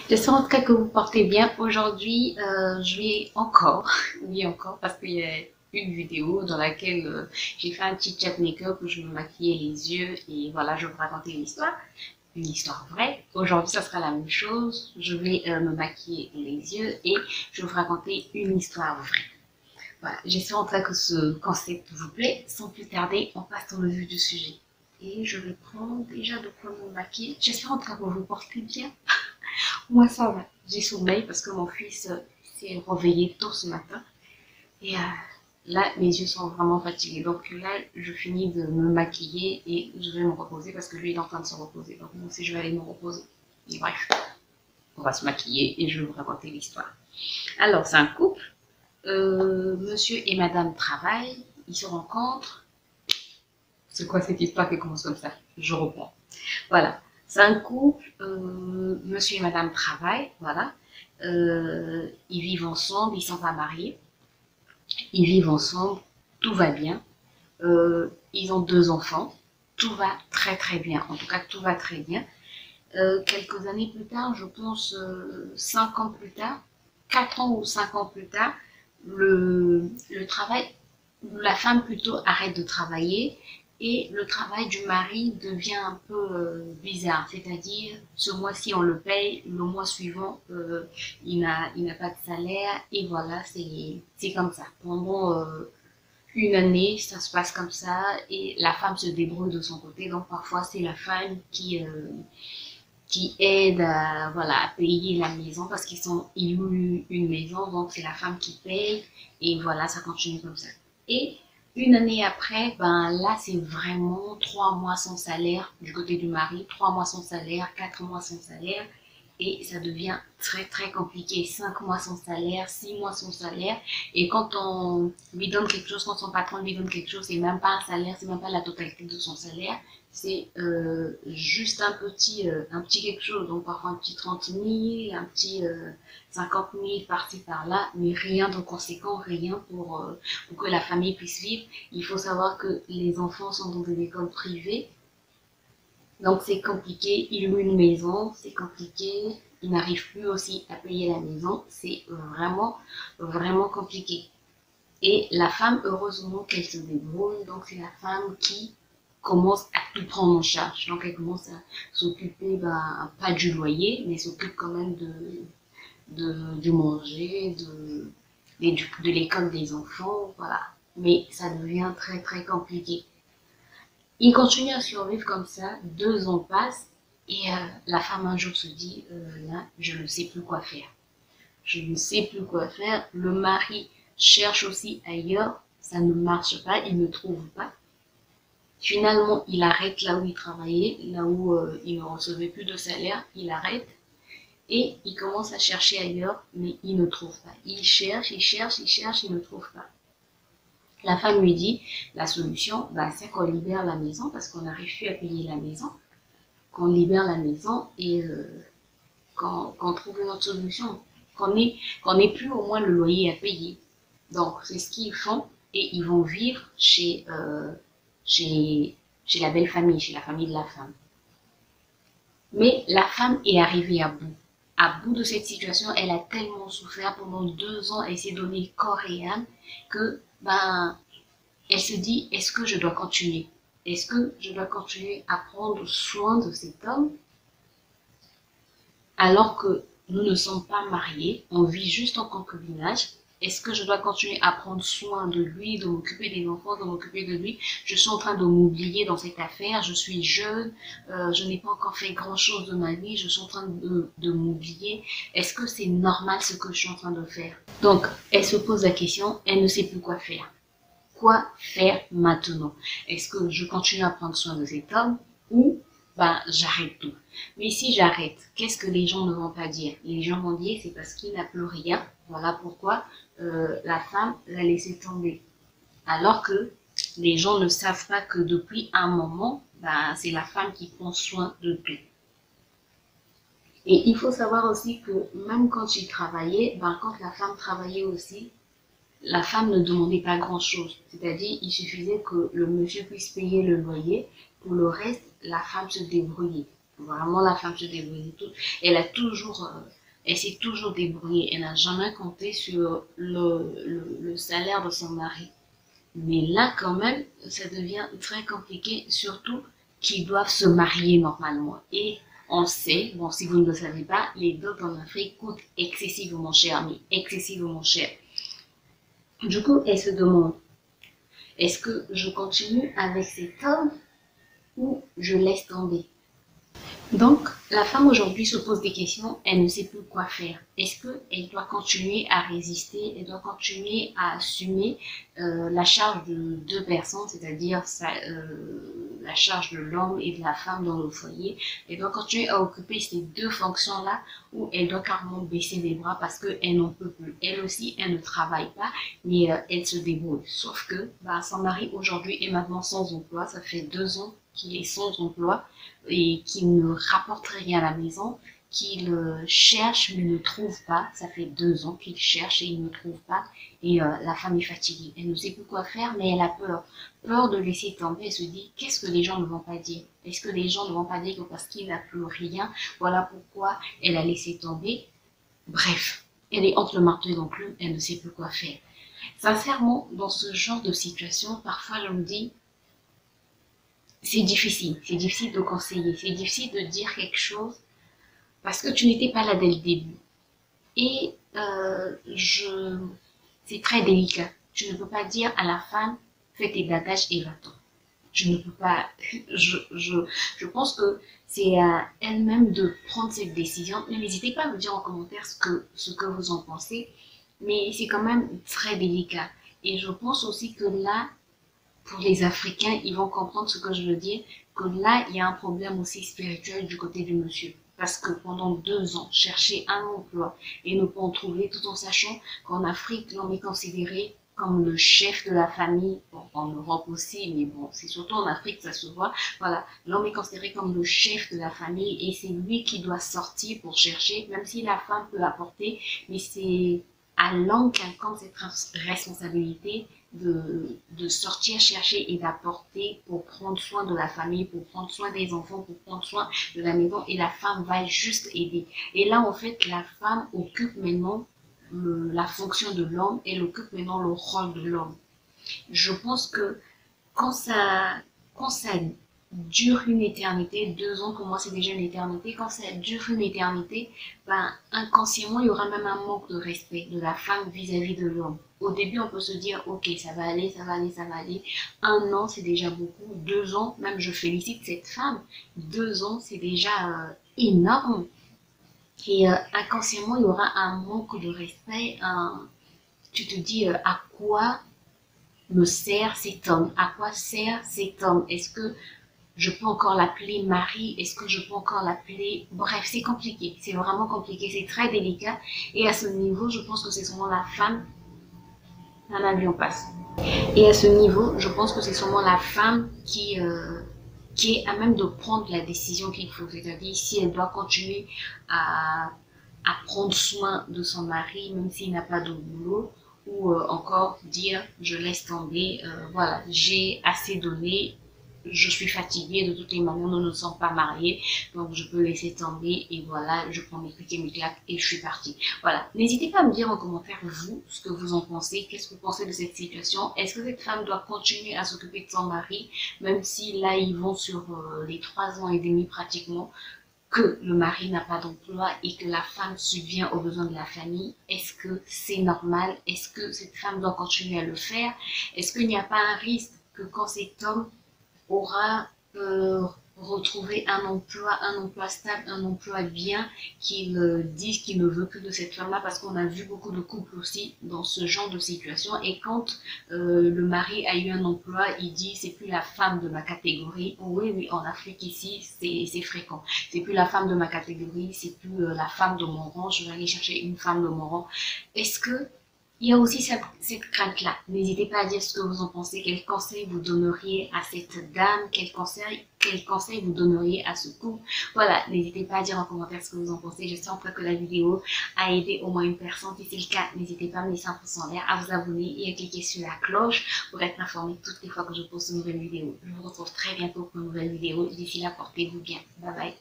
J'espère en tout cas que vous portez bien. Aujourd'hui, je vais encore, oui encore, parce qu'il y a une vidéo dans laquelle j'ai fait un petit chat make-up où je me maquillais les yeux et voilà, je vais vous raconter une histoire vraie. Aujourd'hui, ça sera la même chose. Je vais me maquiller les yeux et je vais vous raconter une histoire vraie. Voilà, j'espère en tout cas que ce concept vous plaît. Sans plus tarder, on passe dans le vif du sujet. Et je vais prendre déjà de quoi me maquiller. J'espère en tout cas que vous vous portez bien. Moi, ça va. J'ai sommeil parce que mon fils s'est réveillé tôt ce matin. Et là, mes yeux sont vraiment fatigués. Donc là, je finis de me maquiller et je vais me reposer parce que lui, il est en train de se reposer. Donc moi aussi, je vais aller me reposer. Et bref, on va se maquiller et je vais vous raconter l'histoire. Alors, c'est un couple. Monsieur et madame travaillent. Ils se rencontrent. C'est quoi cette histoire qui commence comme ça? Je reprends. Voilà. C'est un couple, monsieur et madame travaillent, voilà. Ils vivent ensemble, ils sont pas mariés. Ils vivent ensemble, tout va bien. Ils ont deux enfants, tout va très très bien. En tout cas, tout va très bien. Quelques années plus tard, je pense 5 ans plus tard, 4 ans ou 5 ans plus tard, le travail, la femme plutôt arrête de travailler et le travail du mari devient un peu bizarre. C'est-à-dire, ce mois-ci on le paye, le mois suivant il n'a pas de salaire et voilà, c'est comme ça. Pendant une année, ça se passe comme ça et la femme se débrouille de son côté. Donc parfois c'est la femme qui aide à, voilà, à payer la maison parce ils louent une maison, donc c'est la femme qui paye et voilà, ça continue comme ça. Et une année après, ben là c'est vraiment 3 mois sans salaire du côté du mari, 3 mois sans salaire, 4 mois sans salaire et ça devient très très compliqué. 5 mois sans salaire, 6 mois sans salaire et quand on lui donne quelque chose, quand son patron lui donne quelque chose, c'est même pas un salaire, c'est même pas la totalité de son salaire, c'est juste un petit quelque chose, donc parfois un petit 30 000, un petit 50 000 par-ci par-là, mais rien de conséquent, rien pour que la famille puisse vivre. Il faut savoir que les enfants sont dans des écoles privées, donc c'est compliqué, ils louent une maison, c'est compliqué, ils n'arrivent plus aussi à payer la maison, c'est vraiment, vraiment compliqué. Et la femme, heureusement qu'elle se débrouille, donc c'est la femme qui commence à tout prendre en charge. Donc elle commence à s'occuper, ben, pas du loyer, mais s'occupe quand même du manger, de l'école des enfants, voilà. Mais ça devient très très compliqué. Il continue à survivre comme ça, 2 ans passent, et la femme un jour se dit, là, je ne sais plus quoi faire. Je ne sais plus quoi faire. Le mari cherche aussi ailleurs, ça ne marche pas, il ne trouve pas. Finalement, il arrête là où il travaillait, là où il ne recevait plus de salaire, il arrête et il commence à chercher ailleurs, mais il ne trouve pas. Il cherche, il cherche, il cherche, il ne trouve pas. La femme lui dit, la solution, bah, c'est qu'on libère la maison parce qu'on n'arrive plus à payer la maison, qu'on libère la maison et qu'on trouve une autre solution, qu'on ait plus au moins le loyer à payer. Donc, c'est ce qu'ils font et ils vont vivre chez, chez la belle famille, chez la famille de la femme. Mais la femme est arrivée à bout. À bout de cette situation, elle a tellement souffert pendant 2 ans, elle s'est donné corps et âme que, ben, elle se dit, est-ce que je dois continuer? Est-ce que je dois continuer à prendre soin de cet homme alors que nous ne sommes pas mariés, on vit juste en concubinage? Est-ce que je dois continuer à prendre soin de lui, de m'occuper des enfants, de m'occuper de lui? Je suis en train de m'oublier dans cette affaire, je suis jeune, je n'ai pas encore fait grand-chose de ma vie, je suis en train de m'oublier. Est-ce que c'est normal ce que je suis en train de faire? Donc, elle se pose la question, elle ne sait plus quoi faire. Quoi faire maintenant? Est-ce que je continue à prendre soin de cet homme ou ben, j'arrête tout? Mais si j'arrête, qu'est-ce que les gens ne vont pas dire? Les gens vont dire c'est parce qu'il n'a plus rien. Voilà pourquoi la femme l'a laissé tomber. Alors que les gens ne savent pas que depuis un moment, ben, c'est la femme qui prend soin de tout. Et il faut savoir aussi que même quand il travaillait, ben, quand la femme travaillait aussi, la femme ne demandait pas grand-chose. C'est-à-dire, il suffisait que le monsieur puisse payer le loyer. Pour le reste, la femme se débrouillait. Vraiment, la femme se débrouille tout. Elle a toujours, elle s'est toujours débrouillée. Elle n'a jamais compté sur le salaire de son mari. Mais là, quand même, ça devient très compliqué, surtout qu'ils doivent se marier normalement. Et on sait, bon, si vous ne le savez pas, les dots en Afrique coûtent excessivement cher, mais excessivement cher. Du coup, elle se demande, est-ce que je continue avec cet homme ou je laisse tomber? Donc, la femme aujourd'hui se pose des questions, elle ne sait plus quoi faire. Est-ce qu'elle doit continuer à résister, elle doit continuer à assumer la charge de deux personnes, c'est-à-dire la charge de l'homme et de la femme dans le foyer. Elle doit continuer à occuper ces deux fonctions-là ou elle doit carrément baisser les bras parce qu'elle n'en peut plus. Elle aussi, elle ne travaille pas, mais elle se débrouille. Sauf que son mari aujourd'hui est maintenant sans emploi, ça fait 2 ans qu'il est sans emploi et qui ne rapporte rien à la maison, qu'il cherche mais ne trouve pas. Ça fait 2 ans qu'il cherche et il ne trouve pas. Et la femme est fatiguée. Elle ne sait plus quoi faire, mais elle a peur. Peur de laisser tomber. Elle se dit, qu'est-ce que les gens ne vont pas dire? Est-ce que les gens ne vont pas dire que parce qu'il n'a plus rien, voilà pourquoi elle a laissé tomber? Bref, elle est entre le marteau et l'enclume, elle ne sait plus quoi faire. Sincèrement, dans ce genre de situation, parfois je me dis, c'est difficile de conseiller, c'est difficile de dire quelque chose parce que tu n'étais pas là dès le début. Et c'est très délicat. Tu ne peux pas dire à la femme, fais tes bagages et va-t'en. Je ne peux pas, je pense que c'est à elle-même de prendre cette décision. N'hésitez pas à me dire en commentaire ce que vous en pensez, mais c'est quand même très délicat. Et je pense aussi que là, pour les Africains, ils vont comprendre ce que je veux dire, que là, il y a un problème aussi spirituel du côté du monsieur. Parce que pendant 2 ans, chercher un emploi et ne pas en trouver, tout en sachant qu'en Afrique, l'homme est considéré comme le chef de la famille, bon, en Europe aussi, mais bon, c'est surtout en Afrique que ça se voit. Voilà, l'homme est considéré comme le chef de la famille et c'est lui qui doit sortir pour chercher, même si la femme peut apporter, mais c'est à l'homme qu'incombe cette responsabilité de sortir chercher et d'apporter pour prendre soin de la famille, pour prendre soin des enfants, pour prendre soin de la maison et la femme va juste aider. Et là, en fait, la femme occupe maintenant la fonction de l'homme, elle occupe maintenant le rôle de l'homme. Je pense que quand ça, quand ça dure une éternité, 2 ans pour moi c'est déjà une éternité, quand ça dure une éternité, inconsciemment il y aura même un manque de respect de la femme vis-à-vis de l'homme. Au début on peut se dire ok ça va aller, ça va aller, ça va aller. 1 an c'est déjà beaucoup, 2 ans, même je félicite cette femme, 2 ans c'est déjà énorme. Et inconsciemment il y aura un manque de respect, tu te dis à quoi me sert cet homme? À quoi sert cet homme? Est-ce que je peux encore l'appeler mari? Est-ce que je peux encore l'appeler... Bref, c'est compliqué. C'est vraiment compliqué. C'est très délicat. Et à ce niveau, je pense que c'est seulement la femme... Un avion passe. Et à ce niveau, je pense que c'est seulement la femme qui est à même de prendre la décision qu'il faut. C'est-à-dire si elle doit continuer à prendre soin de son mari, même s'il n'a pas de boulot, ou encore dire je laisse tomber, voilà, j'ai assez donné, je suis fatiguée, de toutes les manières nous ne sommes pas mariés, donc je peux laisser tomber et voilà, je prends mes clics et mes claques et je suis partie. Voilà, n'hésitez pas à me dire en commentaire vous, ce que vous en pensez, qu'est-ce que vous pensez de cette situation, est-ce que cette femme doit continuer à s'occuper de son mari, même si là ils vont sur les 3 ans et demi pratiquement, que le mari n'a pas d'emploi et que la femme subvient aux besoins de la famille, est-ce que c'est normal? Est-ce que cette femme doit continuer à le faire? Est-ce qu'il n'y a pas un risque que quand cet homme aura retrouvé un emploi stable, un emploi bien, qu'il dise qu'il ne veut que de cette femme-là, parce qu'on a vu beaucoup de couples aussi dans ce genre de situation, et quand le mari a eu un emploi, il dit c'est plus la femme de ma catégorie. Oui, oui, en Afrique ici, c'est fréquent. C'est plus la femme de ma catégorie, c'est plus la femme de mon rang, je vais aller chercher une femme de mon rang. Est-ce que il y a aussi cette crainte-là. N'hésitez pas à dire ce que vous en pensez. Quel conseil vous donneriez à cette dame? Quel conseil vous donneriez à ce couple? Voilà, n'hésitez pas à dire en commentaire ce que vous en pensez. J'espère en tout cas que la vidéo a aidé au moins une personne. Si c'est le cas, n'hésitez pas à me laisser un pouce en l'air, à vous abonner et à cliquer sur la cloche pour être informé toutes les fois que je poste une nouvelle vidéo. Je vous retrouve très bientôt pour une nouvelle vidéo. D'ici là, portez-vous bien. Bye bye.